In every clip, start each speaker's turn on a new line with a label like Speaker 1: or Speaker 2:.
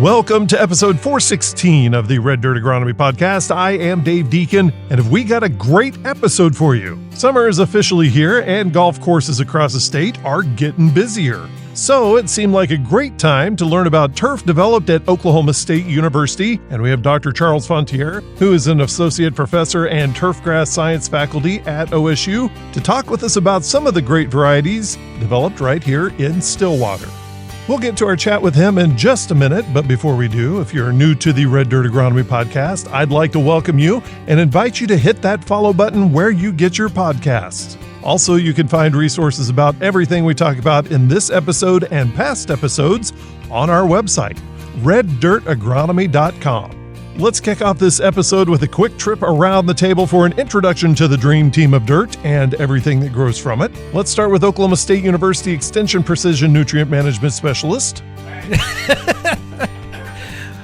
Speaker 1: Welcome to episode 416 of the Red Dirt Agronomy Podcast. I am Dave Deacon, and we've got a great episode for you. Summer is officially here, and golf courses across the state are getting busier. So it seemed like a great time to learn about turf developed at Oklahoma State University, and we have Dr. Charles Fontanier, who is an associate professor and turfgrass science faculty at OSU, to talk with us about some of the great varieties developed right here in Stillwater. We'll get to our chat with him in just a minute, but before we do, if you're new to the Red Dirt Agronomy Podcast, I'd like to welcome you and invite you to hit that follow button where you get your podcasts. Also, you can find resources about everything we talk about in this episode and past episodes on our website, reddirtagronomy.com. Let's kick off this episode with a quick trip around the table for an introduction to the dream team of dirt and everything that grows from it. Let's start with Oklahoma State University Extension Precision Nutrient Management Specialist.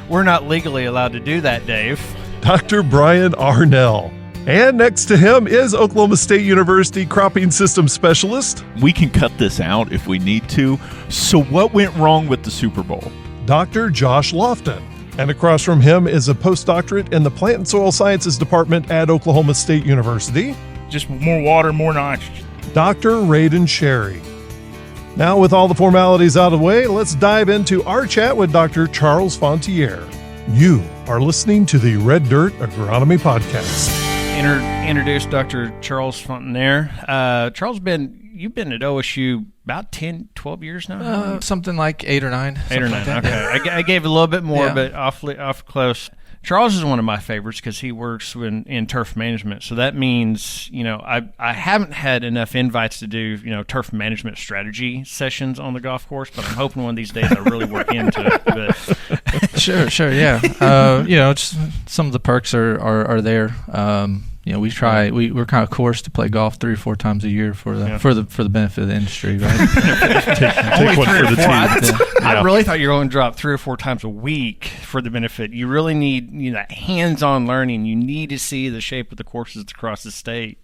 Speaker 2: We're not legally allowed to do that, Dave.
Speaker 1: Dr. Brian Arnell. And next to him is Oklahoma State University Cropping System Specialist.
Speaker 3: We can cut this out if we need to. So what went wrong with the Super Bowl?
Speaker 1: Dr. Josh Lofton. And across from him is a postdoctorate in the Plant and Soil Sciences Department at Oklahoma State University.
Speaker 4: Just more water, more nitrogen.
Speaker 1: Dr. Radon Sherry. Now, with all the formalities out of the way, let's dive into our chat with Dr. Charles Fontanier. You are listening to the Red Dirt Agronomy Podcast.
Speaker 2: Introduce Dr. Charles Fontanier. Charles, you've been at OSU about 10, 12 years now?
Speaker 5: Something like 8 or 9.
Speaker 2: 8 or 9,
Speaker 5: like
Speaker 2: okay. I gave a little bit more,
Speaker 5: Yeah.
Speaker 2: but off close. Charles is one of my favorites because he works in turf management. So that means, I haven't had enough invites to do, turf management strategy sessions on the golf course, but I'm hoping one of these days I really work into it. But
Speaker 5: Sure, yeah. Just some of the perks are there. We're kind of course to play golf 3 or 4 times a year for the benefit of the industry, right?
Speaker 1: Take one for the team.
Speaker 2: I really thought you were going to drop 3 or 4 times a week for the benefit. You really need that hands-on learning. You need to see the shape of the courses across the state.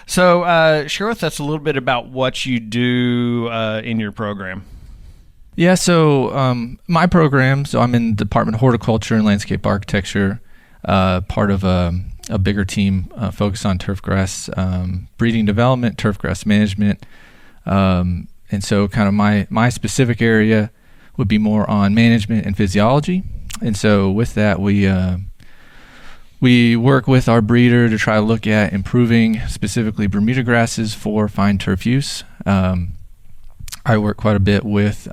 Speaker 2: So share with us a little bit about what you do in your program.
Speaker 5: Yeah, so my program, I'm in the Department of Horticulture and Landscape Architecture, part of a bigger team focused on turfgrass breeding development, turfgrass management. And so kind of my specific area would be more on management and physiology. And so with that, we work with our breeder to try to look at improving specifically Bermuda grasses for fine turf use. I work quite a bit with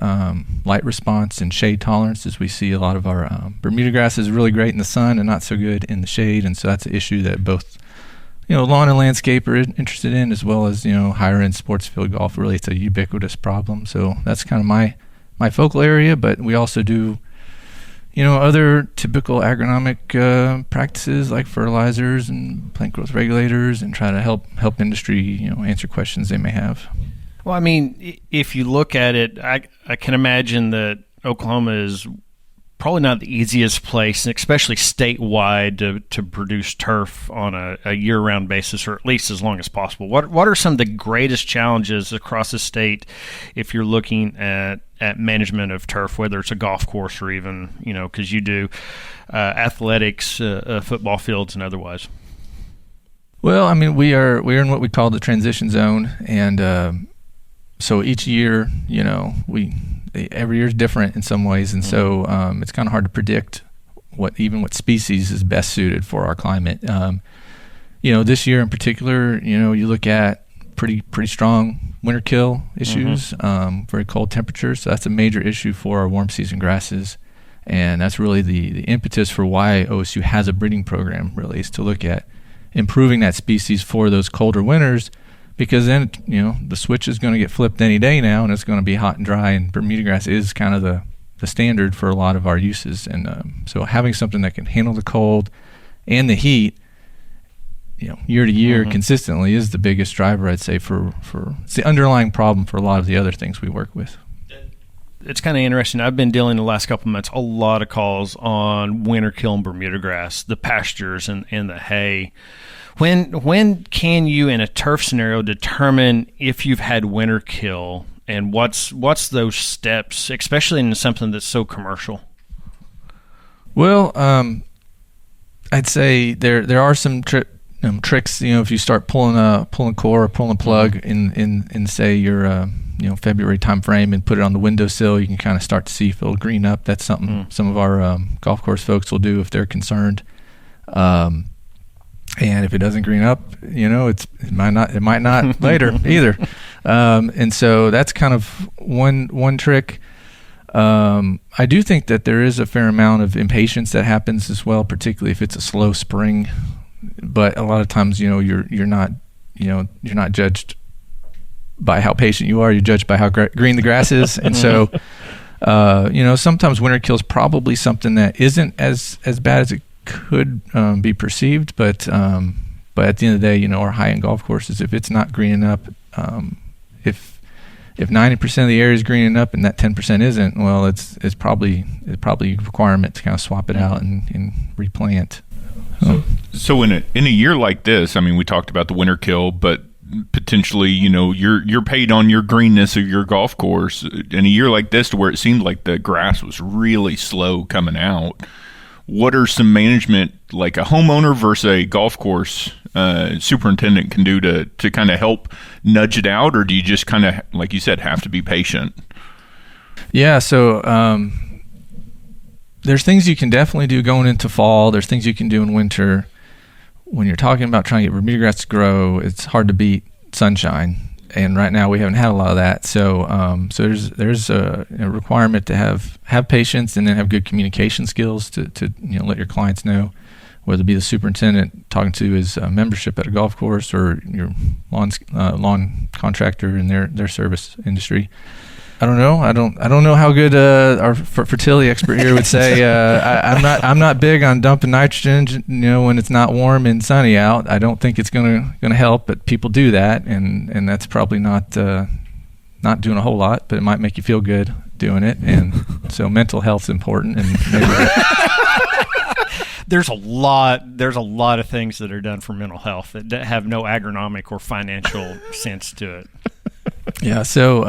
Speaker 5: light response and shade tolerance, as we see a lot of our Bermuda grass is really great in the sun and not so good in the shade, and so that's an issue that both lawn and landscape are interested in, as well as higher end sports field golf. Really, it's a ubiquitous problem. So that's kind of my focal area, but we also do other typical agronomic practices like fertilizers and plant growth regulators, and try to help industry answer questions they may have.
Speaker 2: Well, I mean, if you look at it, I can imagine that Oklahoma is probably not the easiest place, especially statewide, to produce turf on a year-round basis, or at least as long as possible. What are some of the greatest challenges across the state if you're looking at management of turf, whether it's a golf course or even, because you do athletics, football fields, and otherwise?
Speaker 5: Well, I mean, we're in what we call the transition zone, and so each year, every year is different in some ways, and so it's kind of hard to predict what species is best suited for our climate. This year in particular, you look at pretty strong winterkill issues, very cold temperatures. So that's a major issue for our warm season grasses, and that's really the impetus for why OSU has a breeding program. Really, is to look at improving that species for those colder winters. Because then, the switch is going to get flipped any day now, and it's going to be hot and dry, and Bermuda grass is kind of the standard for a lot of our uses. And so having something that can handle the cold and the heat, year to year consistently is the biggest driver, I'd say, for it's the underlying problem for a lot of the other things we work with.
Speaker 2: It's kind of interesting. I've been dealing the last couple of months a lot of calls on winterkill and Bermuda grass, the pastures and the hay. When can you, in a turf scenario, determine if you've had winterkill, and what's those steps, especially in something that's so commercial?
Speaker 5: Well, I'd say there are some tricks. If you start pulling core or pulling a plug in say your February time frame and put it on the windowsill, you can kind of start to see if it'll green up. That's something some of our golf course folks will do if they're concerned. And if it doesn't green up, it might not later either. And so that's kind of one trick. I do think that there is a fair amount of impatience that happens as well, particularly if it's a slow spring. But a lot of times, you're not judged by how patient you are. You're judged by how green the grass is. And so, sometimes winterkill is probably something that isn't as bad as it could be perceived. But at the end of the day, our high-end golf courses, if it's not greening up, if 90% of the area is greening up and that 10% isn't, well, it's probably a requirement to kind of swap it out and replant.
Speaker 3: So in a year like this, I mean, we talked about the winterkill, but potentially, you're paid on your greenness of your golf course. In a year like this, to where it seemed like the grass was really slow coming out, what are some management, like a homeowner versus a golf course superintendent, can do to kind of help nudge it out, or do you just kind of, like you said, have to be patient?
Speaker 5: Yeah, so there's things you can definitely do going into fall. There's things you can do in winter. When you're talking about trying to get Bermuda grass to grow, it's hard to beat sunshine. And right now we haven't had a lot of that. So there's a requirement to have patience and then have good communication skills to let your clients know, whether it be the superintendent talking to his membership at a golf course or your lawn contractor in their service industry. I don't know. I don't know how good our fertility expert here would say. I'm not big on dumping nitrogen, when it's not warm and sunny out. I don't think it's gonna help, but people do that, and that's probably not doing a whole lot, but it might make you feel good doing it. And so mental health's important. And maybe
Speaker 2: there's a lot of things that are done for mental health that have no agronomic or financial sense to it.
Speaker 5: Yeah. So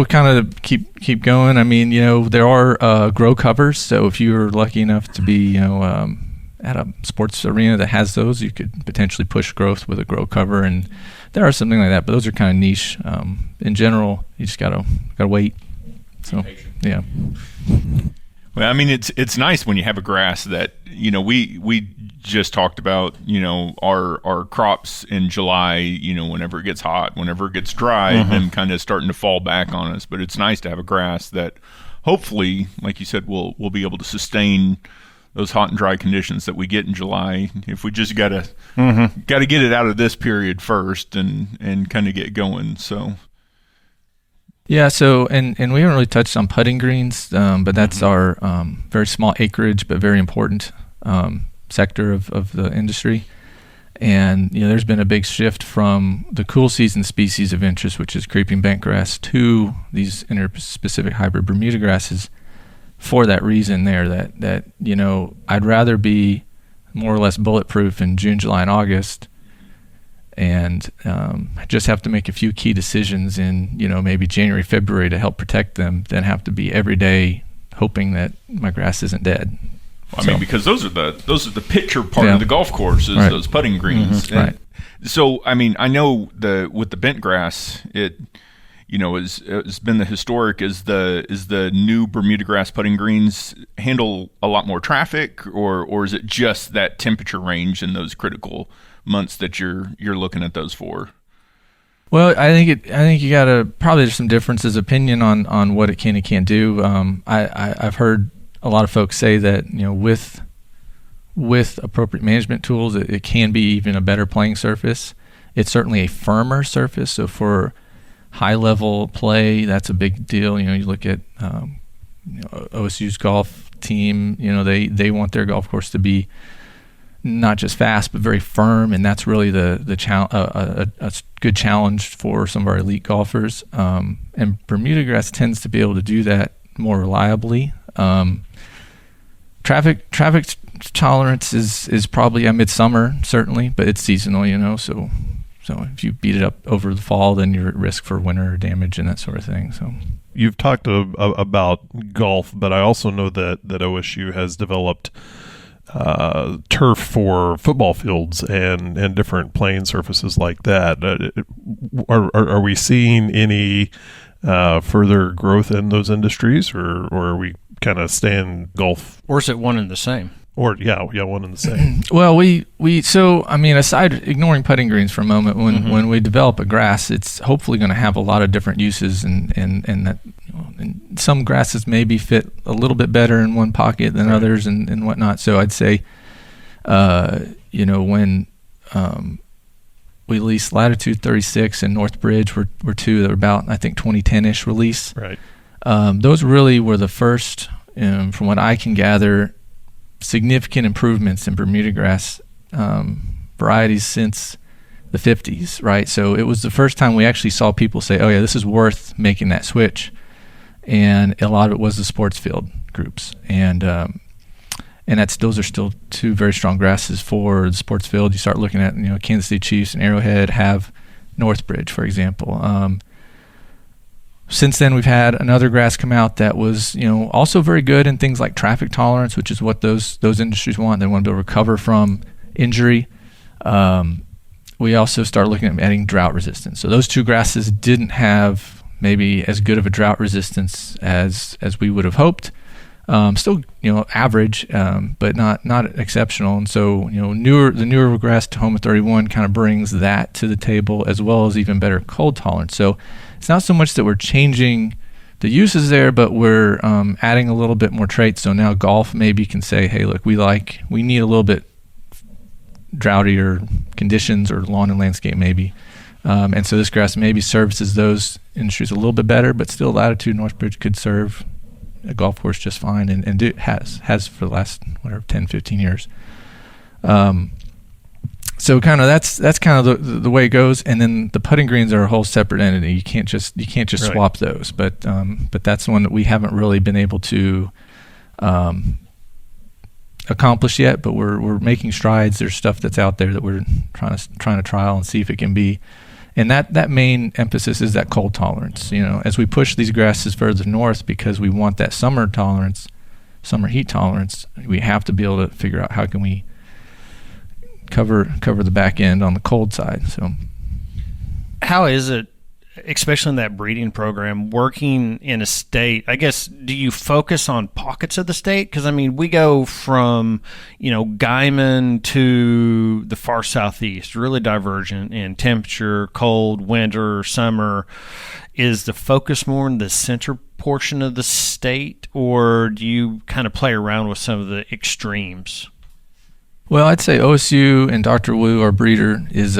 Speaker 5: kind of keep going. I mean, there are grow covers. So if you're lucky enough to be, at a sports arena that has those, you could potentially push growth with a grow cover, and there are something like that. But those are kind of niche. In general, you just gotta wait. So yeah.
Speaker 3: Well, I mean, it's nice when you have a grass that we just talked about. Our crops in July. Whenever it gets hot, whenever it gets dry, them kind of starting to fall back on us. But it's nice to have a grass that, hopefully, like you said, will be able to sustain those hot and dry conditions that we get in July. If we just gotta get it out of this period first and kind of get going. So.
Speaker 5: Yeah, so and we haven't really touched on putting greens, but that's our very small acreage but very important sector of the industry. And there's been a big shift from the cool season species of interest, which is creeping bentgrass, to these interspecific hybrid Bermuda grasses. For that reason, that I'd rather be more or less bulletproof in June, July, and August, and I just have to make a few key decisions in maybe January, February to help protect them, than have to be every day hoping that my grass isn't dead.
Speaker 3: Well, I mean, because those are the picture part of the golf course is those putting greens.
Speaker 5: Right.
Speaker 3: So I mean, I know with the bent grass, it's been the historic is the new Bermuda grass putting greens handle a lot more traffic, or is it just that temperature range in those critical months that you're looking at those for?
Speaker 5: Well, I think you gotta probably, there's some differences opinion on what it can and can't do. I've heard a lot of folks say that with appropriate management tools, it can be even a better playing surface. It's certainly a firmer surface. So for high level play, that's a big deal. You look at OSU's golf team. They want their golf course to be not just fast but very firm, and that's really a good challenge for some of our elite golfers. And Bermuda grass tends to be able to do that more reliably. Traffic tolerance is probably a midsummer certainly, but it's seasonal. So if you beat it up over the fall, then you're at risk for winter damage and that sort of thing. So
Speaker 1: you've talked about golf, but I also know that OSU has developed turf for football fields and different playing surfaces like that. Are we seeing any further growth in those industries, or are we kind of staying golf?
Speaker 2: Or is it one and the same?
Speaker 1: Or one and the same.
Speaker 5: Well, aside ignoring putting greens for a moment, when we develop a grass, it's hopefully going to have a lot of different uses, and that and some grasses maybe fit a little bit better in one pocket than others and whatnot. So I'd say, when we leased Latitude 36 and NorthBridge were two that were about, I think, 2010-ish release.
Speaker 1: Right.
Speaker 5: Those really were the first, from what I can gather, significant improvements in Bermuda grass varieties since the 50s, right? So it was the first time we actually saw people say, oh yeah, this is worth making that switch. And a lot of it was the sports field groups. And those are still two very strong grasses for the sports field. You start looking at, Kansas City Chiefs and Arrowhead have NorthBridge, for example. Since then, we've had another grass come out that was, also very good in things like traffic tolerance, which is what those industries want. They want to be able to recover from injury. We also start looking at adding drought resistance. So those two grasses didn't have maybe as good of a drought resistance as we would have hoped. Still, average, but not exceptional. And so, the newer grass, Tahoma 31, kind of brings that to the table, as well as even better cold tolerance. So it's not so much that we're changing the uses there, but we're adding a little bit more traits. So now golf maybe can say, hey, look, we need a little bit droughtier conditions, or lawn and landscape maybe. And so this grass maybe services those industries a little bit better, but still Latitude, NorthBridge could serve a golf course just fine, and has for the last 10, 15 years. So kind of that's kind of the way it goes. And then the putting greens are a whole separate entity. You can't just swap those. But that's one that we haven't really been able to accomplish yet. But we're making strides. There's stuff that's out there that we're trying to trial and see if it can be. And that main emphasis is that cold tolerance. As we push these grasses further north, because we want that summer heat tolerance, we have to be able to figure out how can we cover the back end on the cold side. So,
Speaker 2: how is it, especially in that breeding program, working in a state? I guess, do you focus on pockets of the state? Because we go from Guyman to the far southeast, really divergent in temperature, cold, winter, summer. Is the focus more in the center portion of the state, or do you kind of play around with some of the extremes?
Speaker 5: Well, I'd say OSU and Dr. Wu, our breeder, is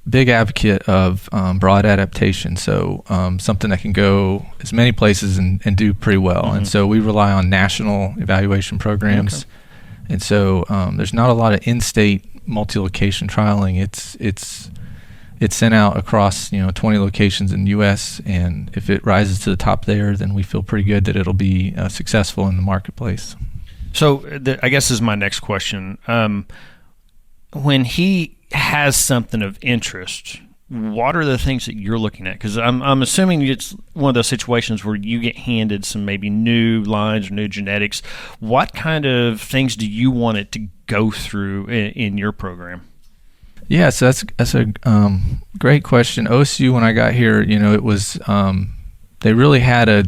Speaker 5: big advocate of broad adaptation. So something that can go as many places and do pretty well. Mm-hmm. And so we rely on national evaluation programs. Okay. And so there's not a lot of in-state multi-location trialing. It's sent out across 20 locations in the U.S. And if it rises to the top there, then we feel pretty good that it'll be successful in the marketplace. So
Speaker 2: I guess is my next question. When he has something of interest, what are the things that you're looking at? Because I'm assuming it's one of those situations where you get handed some maybe new lines or new genetics. What kind of things do you want it to go through in your program?
Speaker 5: Yeah, so that's a great question. OSU, when I got here, it was they really had a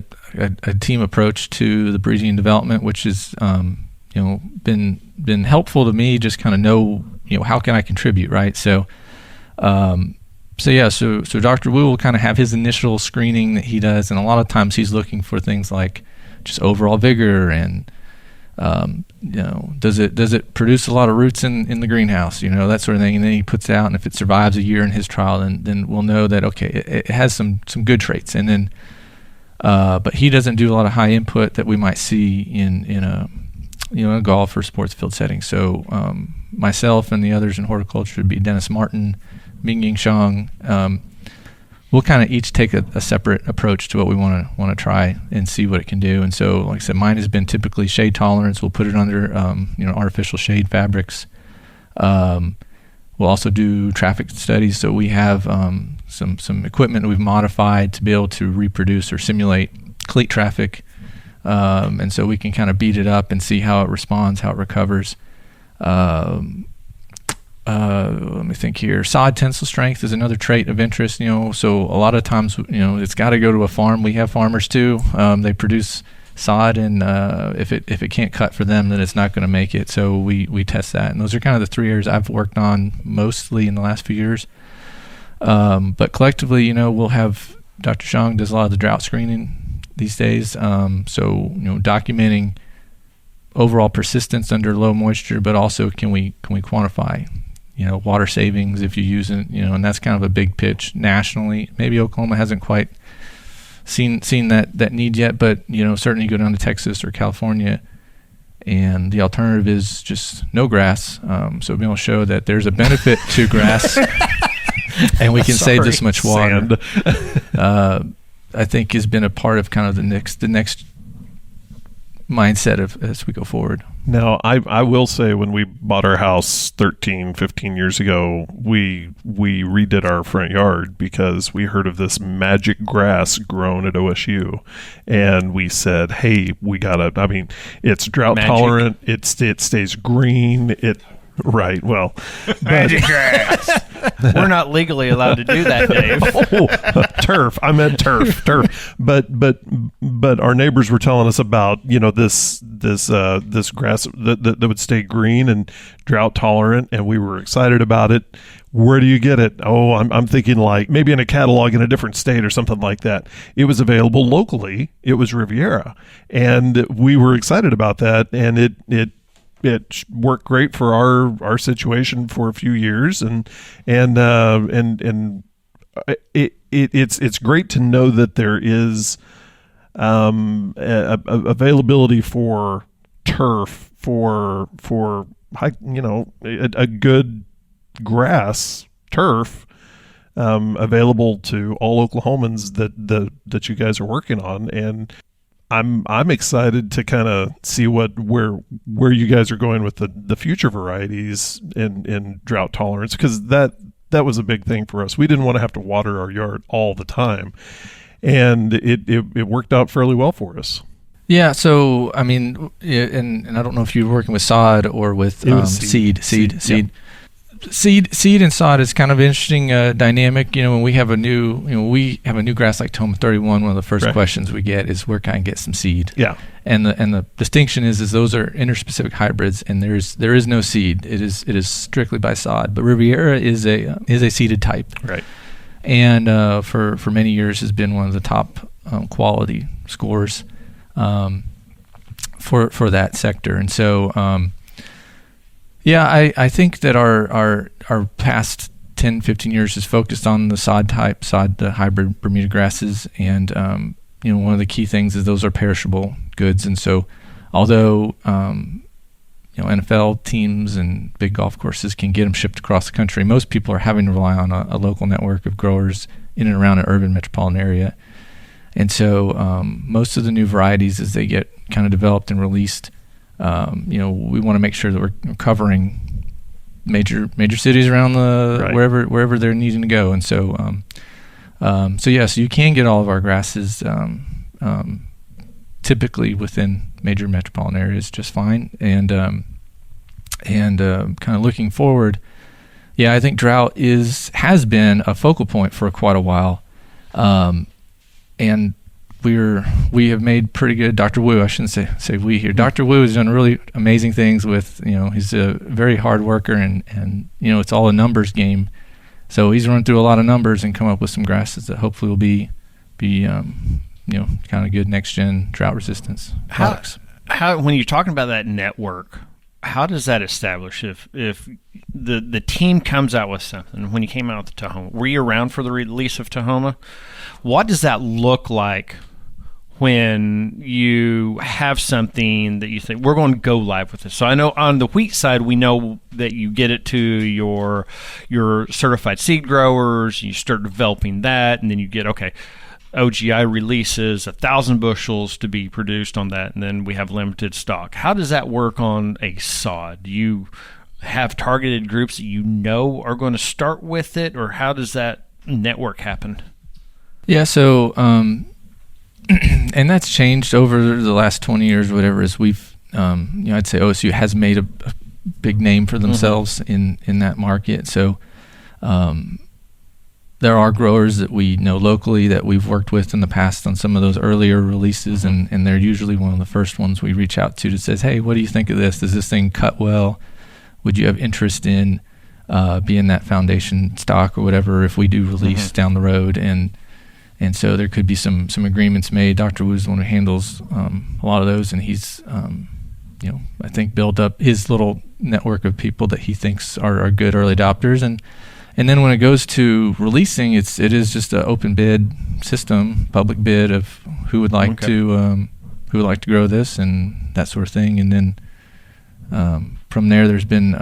Speaker 5: team approach to the breeding and development, which is been helpful to me. Just kind of know how can I contribute, right? So Dr. Wu will kind of have his initial screening that he does, and a lot of times he's looking for things like just overall vigor and does it produce a lot of roots in the greenhouse, that sort of thing. And then he puts it out, and if it survives a year in his trial, then we'll know that it has some good traits. And then but he doesn't do a lot of high input that we might see in a golf or sports field setting. So myself and the others in horticulture would be Dennis Martin, Mingying Shang. We'll kind of each take a separate approach to what we want to try and see what it can do. And so, like I said, mine has been typically shade tolerance. We'll put it under artificial shade fabrics. We'll also do traffic studies. So we have some equipment that we've modified to be able to reproduce or simulate cleat traffic, and so we can kind of beat it up and see how it responds, how it recovers. Let me think here. Sod tensile strength is another trait of interest. So a lot of times, it's got to go to a farm. We have farmers too. They produce sod, and if it can't cut for them, then it's not going to make it. So we test that, and those are kind of the 3 areas I've worked on mostly in the last few years. But collectively, we'll have Dr. Shang does a lot of the drought screening these days. So documenting overall persistence under low moisture, but also can we quantify water savings if you use it, and that's kind of a big pitch nationally. Maybe Oklahoma hasn't quite seen that need yet, but certainly you go down to Texas or California, and the alternative is just no grass. So being able to show that there's a benefit to grass, and we can save this much water, I think has been a part of kind of the next mindset of as we go forward.
Speaker 1: Now, I will say when we bought our house 13, 15 years ago, we redid our front yard because we heard of this magic grass grown at OSU. And we said, hey, it's drought tolerant. It stays green. Right. Well,
Speaker 4: Magic grass.
Speaker 2: We're not legally allowed to do that, Dave.
Speaker 1: Turf. I meant turf. But our neighbors were telling us about this grass that would stay green and drought tolerant, and we were excited about it. Where do you get it? Oh, I'm thinking like maybe in a catalog in a different state or something like that. It was available locally. It was Riviera, and we were excited about that, and it worked great for our situation for a few years, and it's great to know that there is availability for turf for a good grass turf available to all Oklahomans that you guys are working on. And I'm excited to kind of see where you guys are going with the future varieties in drought tolerance, because that was a big thing for us. We didn't want to have to water our yard all the time, and it worked out fairly well for us.
Speaker 5: Yeah. So I mean, and I don't know if you're working with sod or with seed. Seed and sod is kind of an interesting dynamic. When we have a new grass like Tahoma 31, one of the first questions we get is where can I get some seed? Yeah. And the distinction is those are interspecific hybrids, and there is no seed. It is strictly by sod. But Riviera is a seeded type. Right. And for many years has been one of the top quality scores for that sector. And so yeah, I think that our past 10, 15 years is focused on the the hybrid Bermuda grasses. And, one of the key things is those are perishable goods. And so although, NFL teams and big golf courses can get them shipped across the country, most people are having to rely on a local network of growers in and around an urban metropolitan area. And so most of the new varieties, as they get kind of developed and released, we want to make sure that we're covering major cities around wherever they're needing to go. And so, so you can get all of our grasses typically within major metropolitan areas just fine. And kind of looking forward, I think drought has been a focal point for quite a while, and we have made pretty good. Dr. Wu, I shouldn't say we here. Dr. Wu has done really amazing things with, he's a very hard worker, and it's all a numbers game. So he's run through a lot of numbers and come up with some grasses that hopefully will be kind of good next gen drought resistance products.
Speaker 2: How when you're talking about that network, how does that establish if the team comes out with something? When you came out with Tahoma, were you around for the release of Tahoma? What does that look like when you have something that you think we're going to go live with this? So I know on the wheat side, we know that you get it to your certified seed growers, you start developing that, and then you get, OGI releases 1,000 bushels to be produced on that, and then we have limited stock. How does that work on a sod? Do you have targeted groups that are going to start with it, or how does that network happen?
Speaker 5: Yeah, so and that's changed over the last 20 years, whatever. As we've, I'd say OSU has made a big name for themselves in that market. So there are growers that we know locally that we've worked with in the past on some of those earlier releases, and they're usually one of the first ones we reach out to that says, hey, what do you think of this? Does this thing cut well? Would you have interest in being that foundation stock or whatever if we do release down the road? And so there could be some agreements made. Dr. Wu's the one who handles a lot of those, and he's, I think built up his little network of people that he thinks are good early adopters. And then when it goes to releasing, it is just an open bid system, public bid of who would like to grow this and that sort of thing. And then from there, there's been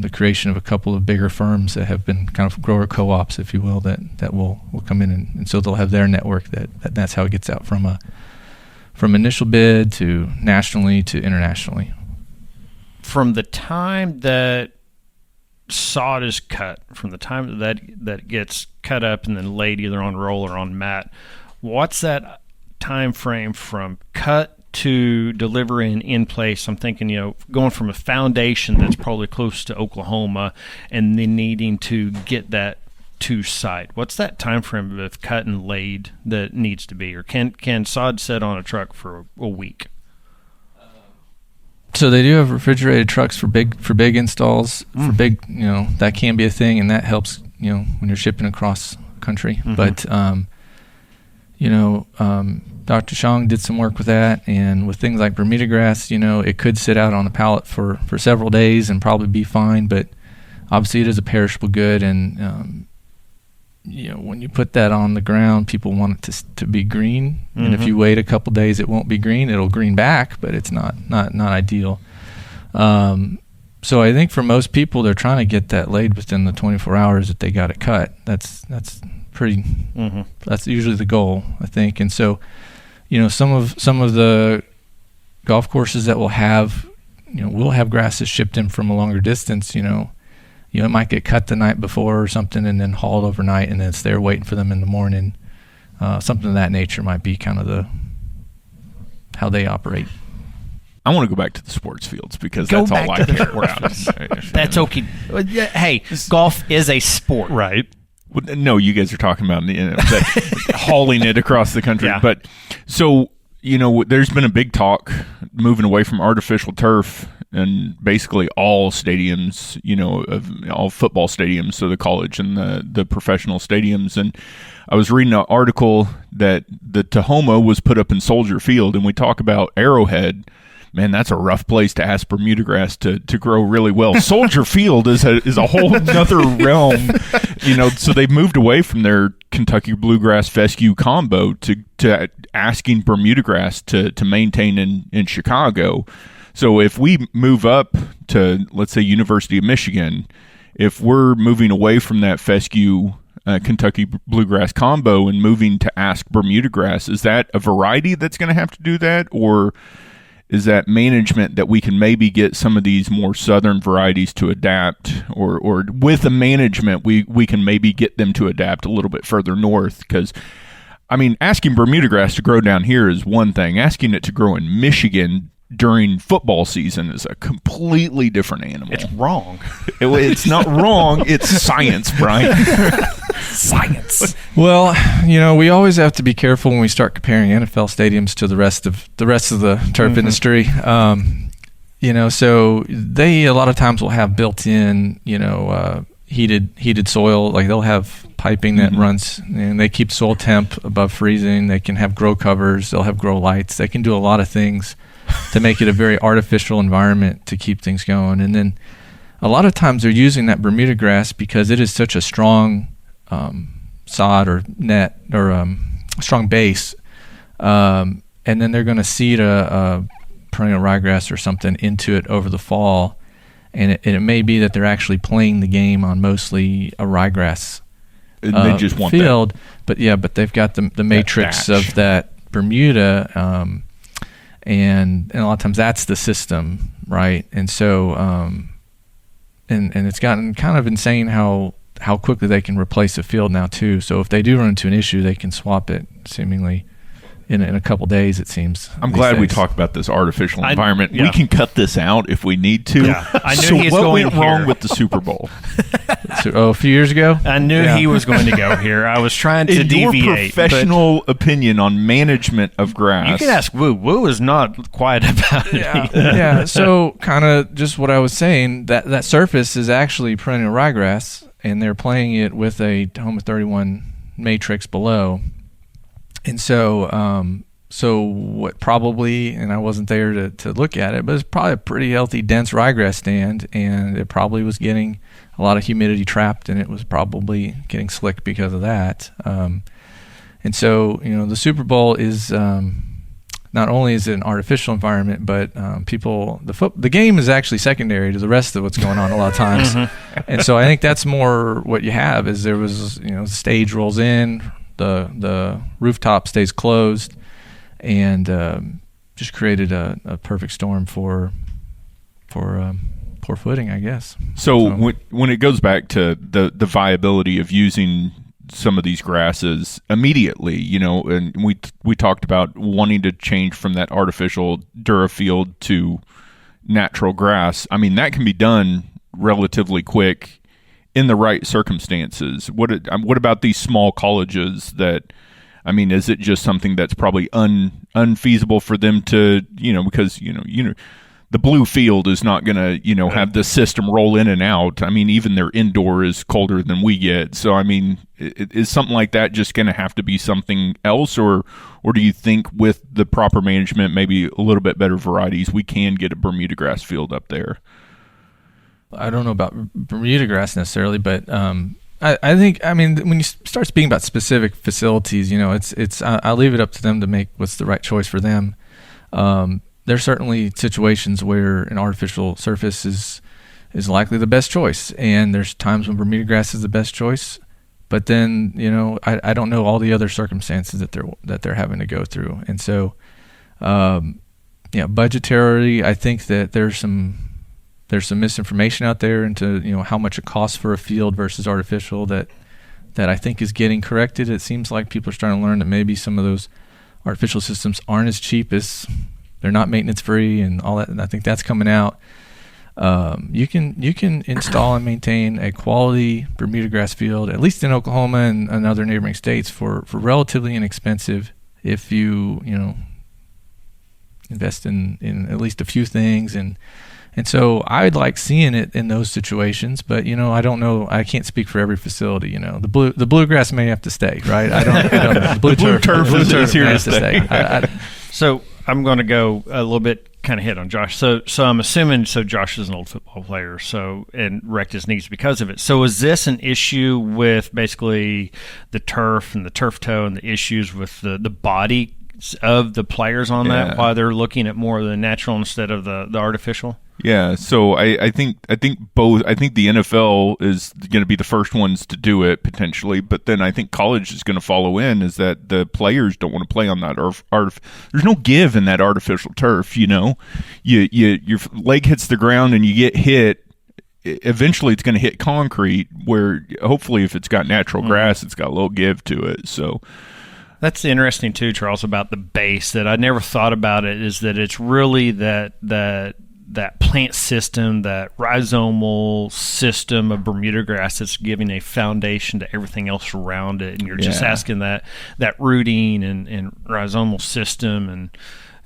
Speaker 5: the creation of a couple of bigger firms that have been kind of grower co-ops, if you will, that will come in, and so they'll have their network. That's how it gets out from initial bid to nationally to internationally.
Speaker 2: From the time that sod is cut, from the time that gets cut up and then laid either on roll or on mat, what's that time frame from cut to delivery and in place? I'm thinking, going from a foundation that's probably close to Oklahoma and then needing to get that to site. What's that time frame of cut and laid that needs to be? Or can sod sit on a truck for a week?
Speaker 5: So they do have refrigerated trucks for big installs. For big, that can be a thing, and that helps, when you're shipping across country. But Dr. Shang did some work with that, and with things like Bermuda grass, it could sit out on a pallet for several days and probably be fine, but obviously it is a perishable good, and when you put that on the ground, people want it to be green, and if you wait a couple days, it won't be green. It'll green back, but it's not ideal. So I think for most people, they're trying to get that laid within the 24 hours that they got it cut. That's pretty. That's usually the goal, I think. And so, some of the golf courses that will have grasses shipped in from a longer distance. It might get cut the night before or something, and then hauled overnight, and then it's there waiting for them in the morning. Something of that nature might be kind of how they operate.
Speaker 3: I want to go back to the sports fields because that's all I care about.
Speaker 2: That's okay. Hey, golf is a sport,
Speaker 1: Right.
Speaker 3: Well, no, you guys are talking about hauling it across the country.
Speaker 2: Yeah.
Speaker 3: But so, there's been a big talk moving away from artificial turf and basically all stadiums, of all football stadiums, so the college and the professional stadiums. And I was reading an article that the Tahoma was put up in Soldier Field, and we talk about Arrowhead. Man, that's a rough place to ask Bermuda grass to grow really well. Soldier Field is a whole other realm, So they've moved away from their Kentucky bluegrass fescue combo to asking Bermuda grass to maintain in Chicago. So if we move up to, let's say, University of Michigan, if we're moving away from that fescue Kentucky bluegrass combo and moving to ask Bermuda grass, is that a variety that's going to have to do that, or is that management that we can maybe get some of these more southern varieties to adapt, or with the management we can maybe get them to adapt a little bit further north? Because, asking Bermuda grass to grow down here is one thing. Asking it to grow in Michigan during football season is a completely different animal.
Speaker 2: It's wrong.
Speaker 3: It's not wrong. It's science, Brian.
Speaker 2: Science.
Speaker 5: Well, we always have to be careful when we start comparing NFL stadiums to the rest of the turf industry. So they a lot of times will have built-in, heated soil. Like they'll have piping that runs, and they keep soil temp above freezing. They can have grow covers. They'll have grow lights. They can do a lot of things to make it a very artificial environment to keep things going. And then a lot of times they're using that Bermuda grass because it is such a strong sod or net or strong base, and then they're going to seed a perennial ryegrass or something into it over the fall, and it may be that they're actually playing the game on mostly a ryegrass
Speaker 3: they just want
Speaker 5: field, but they've got the matrix of that Bermuda, and a lot of times that's the system, right? And so and it's gotten kind of insane how how quickly they can replace a field now too. So if they do run into an issue, they can swap it seemingly in a couple days, it seems.
Speaker 3: I'm glad we talked about this artificial environment.
Speaker 2: Yeah.
Speaker 3: We can cut this out if we need to.
Speaker 2: Yeah. I knew
Speaker 3: so
Speaker 2: he was
Speaker 3: what
Speaker 2: going
Speaker 3: went
Speaker 2: here.
Speaker 3: wrong with the Super Bowl?
Speaker 5: A few years ago?
Speaker 2: I knew he was going to go here. I was trying to
Speaker 3: In
Speaker 2: deviate.
Speaker 3: your professional opinion on management of grass.
Speaker 2: You can ask Woo. Woo is not quiet about it.
Speaker 5: Yeah. So kind of just what I was saying, that surface is actually perennial ryegrass, and they're playing it with a Tahoma 31 matrix below. And so what probably, and I wasn't there to look at it, but it's probably a pretty healthy, dense ryegrass stand, and it probably was getting a lot of humidity trapped, and it was probably getting slick because of that. And so, the Super Bowl is not only is it an artificial environment, but the game is actually secondary to the rest of what's going on a lot of times. And so I think that's more what you have is there was, the stage rolls in, the rooftop stays closed, and just created a perfect storm for poor footing, I guess.
Speaker 3: So when it goes back to the viability of using some of these grasses immediately, and we talked about wanting to change from that artificial Durafield to natural grass. I mean, that can be done relatively quick in the right circumstances. What about these small colleges that? I mean, is it just something that's probably unfeasible for them to, because the blue field is not going to, have the system roll in and out. I mean, even their indoor is colder than we get. So, I mean, is something like that just going to have to be something else, or do you think with the proper management, maybe a little bit better varieties, we can get a Bermuda grass field up there?
Speaker 5: I don't know about Bermuda grass necessarily, but I think, when you start speaking about specific facilities, I'll leave it up to them to make what's the right choice for them. There's certainly situations where an artificial surface is likely the best choice, and there's times when Bermuda grass is the best choice. But then, I don't know all the other circumstances that they're having to go through, and so, budgetarily, I think that there's some misinformation out there into how much it costs for a field versus artificial that I think is getting corrected. It seems like people are starting to learn that maybe some of those artificial systems aren't as cheap as they're not maintenance free and all that. And I think that's coming out. You can install and maintain a quality Bermuda grass field, at least in Oklahoma and other neighboring states, for relatively inexpensive if you invest in at least a few things. And so I'd like seeing it in those situations, but I don't know. I can't speak for every facility. The bluegrass may have to stay, right? I don't know. The blue turf
Speaker 3: is here to
Speaker 5: stay.
Speaker 2: So I'm going to go a little bit kind of hit on Josh. So I'm assuming Josh is an old football player, and wrecked his knees because of it. So is this an issue with basically the turf and the turf toe and the issues with the body of the players on that, why they're looking at more of the natural instead of the artificial?
Speaker 3: Yeah, so I think both. I think the NFL is going to be the first ones to do it potentially, but then I think college is going to follow in. Is that the players don't want to play on that there's no give in that artificial turf. Your leg hits the ground and you get hit. Eventually, it's going to hit concrete. Where hopefully, if it's got natural grass, it's got a little give to it. So.
Speaker 2: That's interesting too, Charles, about the base that I never thought about it, is that it's really that plant system, that rhizomal system of Bermuda grass that's giving a foundation to everything else around it. And you're just asking that rooting and rhizomal system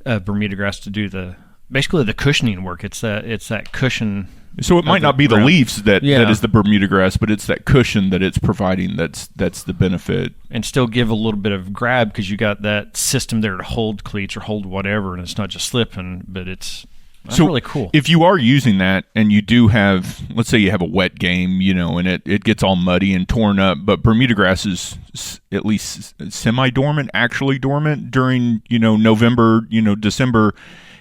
Speaker 2: and Bermuda grass to do basically the cushioning work. It's that cushion.
Speaker 3: So it might not be the leaves that is the Bermuda grass, but it's that cushion that it's providing that's the benefit.
Speaker 2: And still give a little bit of grab because you got that system there to hold cleats or hold whatever, and it's not just slipping, but that's really cool.
Speaker 3: If you are using that and you do have, let's say you have a wet game, and it gets all muddy and torn up, but Bermuda grass is at least semi-dormant, actually dormant during, November, December.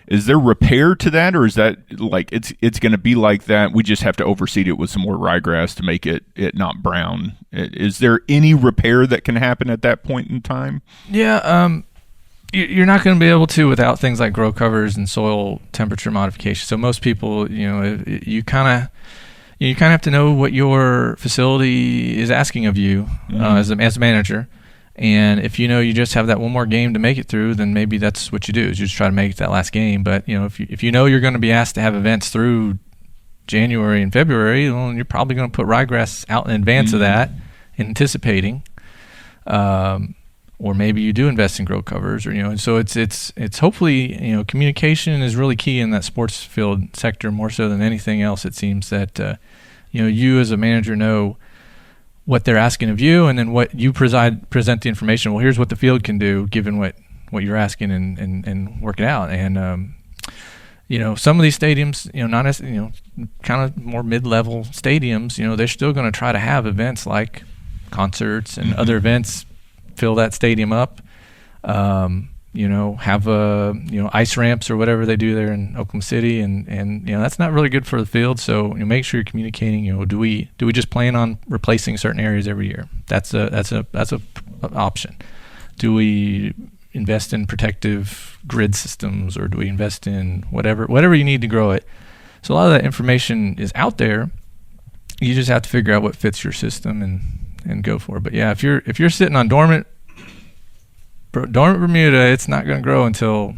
Speaker 3: Is there repair to that, or is that like it's going to be like that? We just have to overseed it with some more ryegrass to make it not brown. Is there any repair that can happen at that point in time?
Speaker 5: Yeah, you're not going to be able to without things like grow covers and soil temperature modification. So most people, you you kind of have to know what your facility is asking of you as a manager. And if you know you just have that one more game to make it through, then maybe that's what you do, is you just try to make it that last game. But if you know you're going to be asked to have events through January and February, well, you're probably going to put ryegrass out in advance of that, anticipating. Or maybe you do invest in grow covers, and so it's hopefully, communication is really key in that sports field sector, more so than anything else. It seems that you as a manager know what they're asking of you, and then what you present the information. Well, here's what the field can do given what you're asking, and work it out. And some of these stadiums, not as kind of more mid-level stadiums, they're still going to try to have events like concerts and other events, fill that stadium up, have ice ramps or whatever they do there in Oklahoma City, and that's not really good for the field. So make sure you're communicating. Do we just plan on replacing certain areas every year? That's a option. Do we invest in protective grid systems, or do we invest in whatever you need to grow it? So a lot of that information is out there. You just have to figure out what fits your system and go for it. But yeah, if you're sitting on dormant Bermuda, it's not going to grow until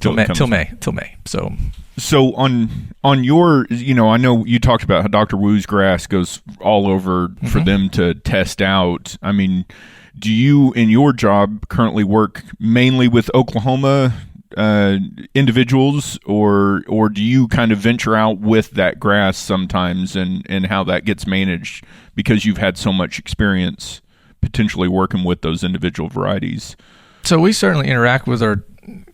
Speaker 5: May. So
Speaker 3: on your, I know you talked about how Dr. Wu's grass goes all over for them to test out. I mean, do you in your job currently work mainly with Oklahoma individuals, or do you kind of venture out with that grass sometimes, and how that gets managed, because you've had so much experience potentially working with those individual varieties?
Speaker 5: So we certainly interact with our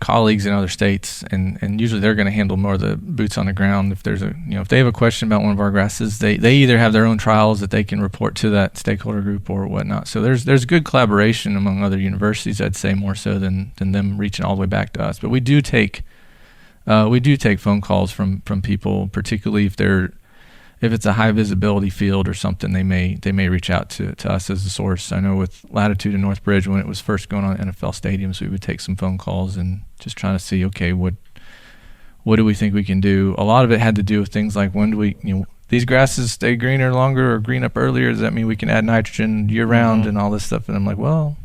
Speaker 5: colleagues in other states, and usually they're going to handle more of the boots on the ground. If there's if they have a question about one of our grasses, they either have their own trials that they can report to that stakeholder group or whatnot. So there's good collaboration among other universities, I'd say, more so than them reaching all the way back to us. But we do take phone calls from people, particularly if it's a high visibility field or something. They may reach out to us as a source. I know with Latitude and NorthBridge, when it was first going on NFL stadiums, we would take some phone calls and just trying to see, okay, what do we think we can do? A lot of it had to do with things like, when do we, these grasses stay greener longer or green up earlier? Does that mean we can add nitrogen year round and all this stuff? And I'm like, well,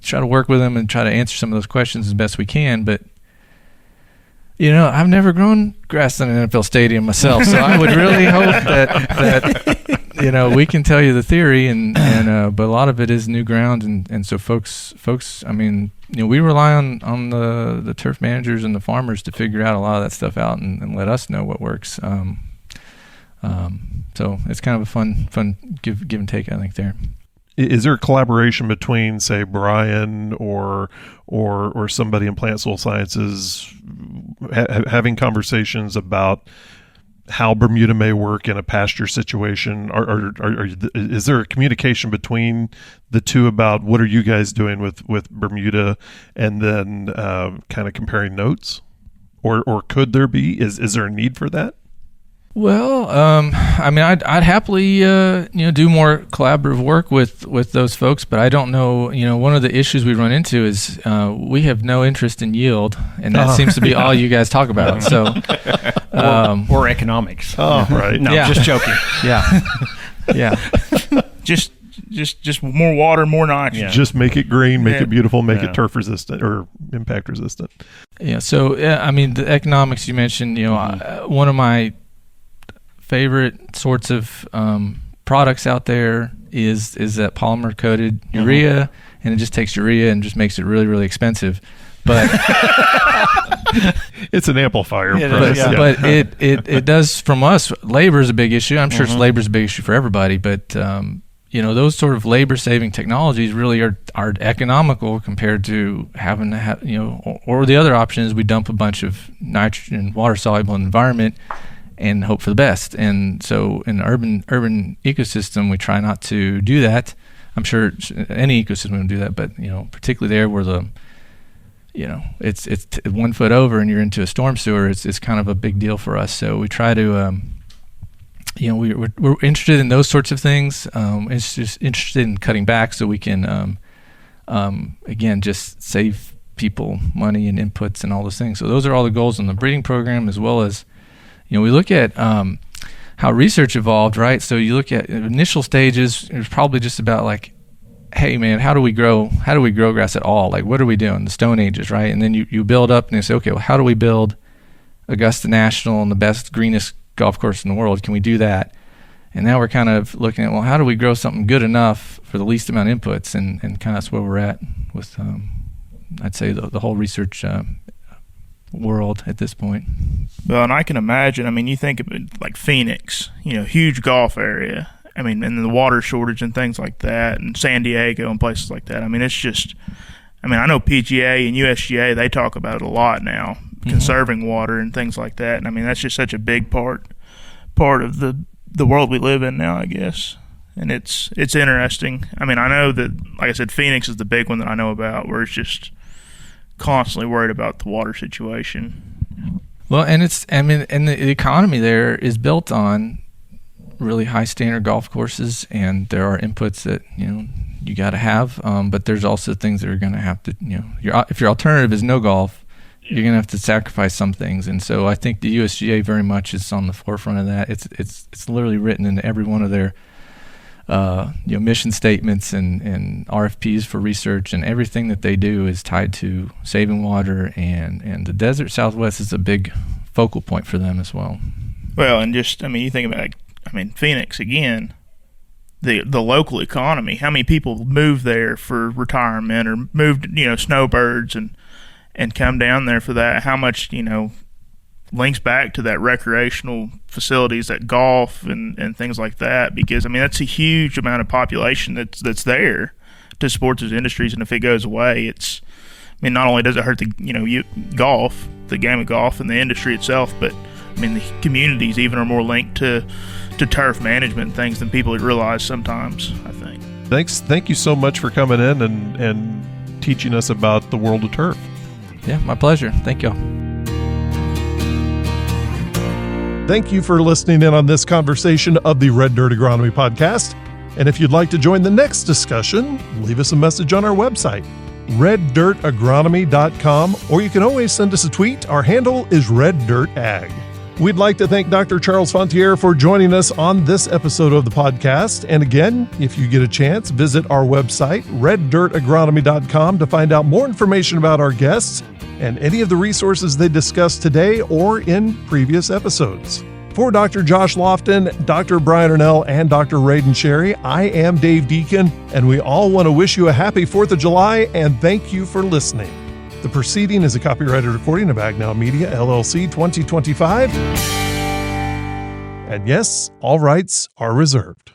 Speaker 5: try to work with them and try to answer some of those questions as best we can. But I've never grown grass in an NFL stadium myself, so I would really hope that we can tell you the theory, but a lot of it is new ground, and so folks. I mean, we rely on the turf managers and the farmers to figure out a lot of that stuff out and let us know what works. So it's kind of a fun give and take, I think, there.
Speaker 1: Is there a collaboration between, say, Brian or somebody in plant soil sciences having conversations about how Bermuda may work in a pasture situation? Is there a communication between the two about what are you guys doing with Bermuda, and then kind of comparing notes? Or could there be? Is there a need for that?
Speaker 5: Well, I'd happily, do more collaborative work with those folks, but I don't know. One of the issues we run into is we have no interest in yield, and that seems to be all you guys talk about. So,
Speaker 2: or economics.
Speaker 1: Oh, right.
Speaker 2: No, just joking.
Speaker 5: Yeah.
Speaker 4: Just more water, more nitrogen.
Speaker 1: Yeah. Just make it green, make it beautiful, make it turf resistant or impact resistant.
Speaker 5: Yeah. So, the economics you mentioned. One of my favorite sorts of products out there is that polymer coated urea, and it just takes urea and just makes it really, really expensive. But
Speaker 1: it's an amplifier.
Speaker 5: But it does, from us, labor is a big issue. I'm sure labor is a big issue for everybody, but those sort of labor saving technologies really are economical compared to having to have, or the other option is we dump a bunch of nitrogen, water soluble in the environment and hope for the best. And so in an urban ecosystem, we try not to do that. I'm sure any ecosystem will do that, but particularly there where it's 1 foot over and you're into a storm sewer, it's kind of a big deal for us. So we try to we're interested in those sorts of things. It's just interested in cutting back so we can again just save people money and inputs and all those things. So those are all the goals in the breeding program, as well as we look at how research evolved, right? So you look at initial stages, it was probably just about like, hey man, how do we grow grass at all? Like, what are we doing? The Stone Ages, right? And then you build up and you say, okay, well, how do we build Augusta National and the best, greenest golf course in the world? Can we do that? And now we're kind of looking at, well, how do we grow something good enough for the least amount of inputs? And kind of that's where we're at with, I'd say, the whole research world at this point.
Speaker 6: Well, and I can imagine, I mean, you think of it like Phoenix, huge golf area. I mean, and the water shortage and things like that, and San Diego and places like that. I mean, it's just, I know PGA and USGA, they talk about it a lot now, conserving water and things like that. And I mean, that's just such a big part of the world we live in now, I guess. And it's interesting. I mean, I know that, like I said, Phoenix is the big one that I know about, where it's just constantly worried about the water situation.
Speaker 5: Well, and and the economy there is built on really high standard golf courses, and there are inputs that you got to have, but there's also things that are going to have to if your alternative is no golf, you're going to have to sacrifice some things. And so I think the USGA very much is on the forefront of that. It's literally written into every one of their mission statements and RFPs for research, and everything that they do is tied to saving water, and the desert Southwest is a big focal point for them as well. Well,
Speaker 6: and just, you think about Phoenix again, the local economy, how many people move there for retirement or moved, snowbirds and come down there for that, how much, links back to that recreational facilities, that golf and things like that, because that's a huge amount of population that's there to support those industries. And if it goes away, it's, not only does it hurt the golf, the game of golf and the industry itself, but the communities even are more linked to turf management and things than people realize sometimes, I think.
Speaker 1: Thank you so much for coming in and teaching us about the world of turf.
Speaker 5: Yeah, my pleasure. Thank y'all.
Speaker 1: Thank you for listening in on this conversation of the Red Dirt Agronomy Podcast. And if you'd like to join the next discussion, leave us a message on our website, reddirtagronomy.com, or you can always send us a tweet. Our handle is reddirtag. We'd like to thank Dr. Charles Fontanier for joining us on this episode of the podcast. And again, if you get a chance, visit our website, reddirtagronomy.com, to find out more information about our guests and any of the resources they discussed today or in previous episodes. For Dr. Josh Lofton, Dr. Brian Ernell, and Dr. Radon Sherry, I am Dave Deacon, and we all want to wish you a happy 4th of July and thank you for listening. The proceeding is a copyrighted recording of Agnow Media, LLC 2025. And yes, all rights are reserved.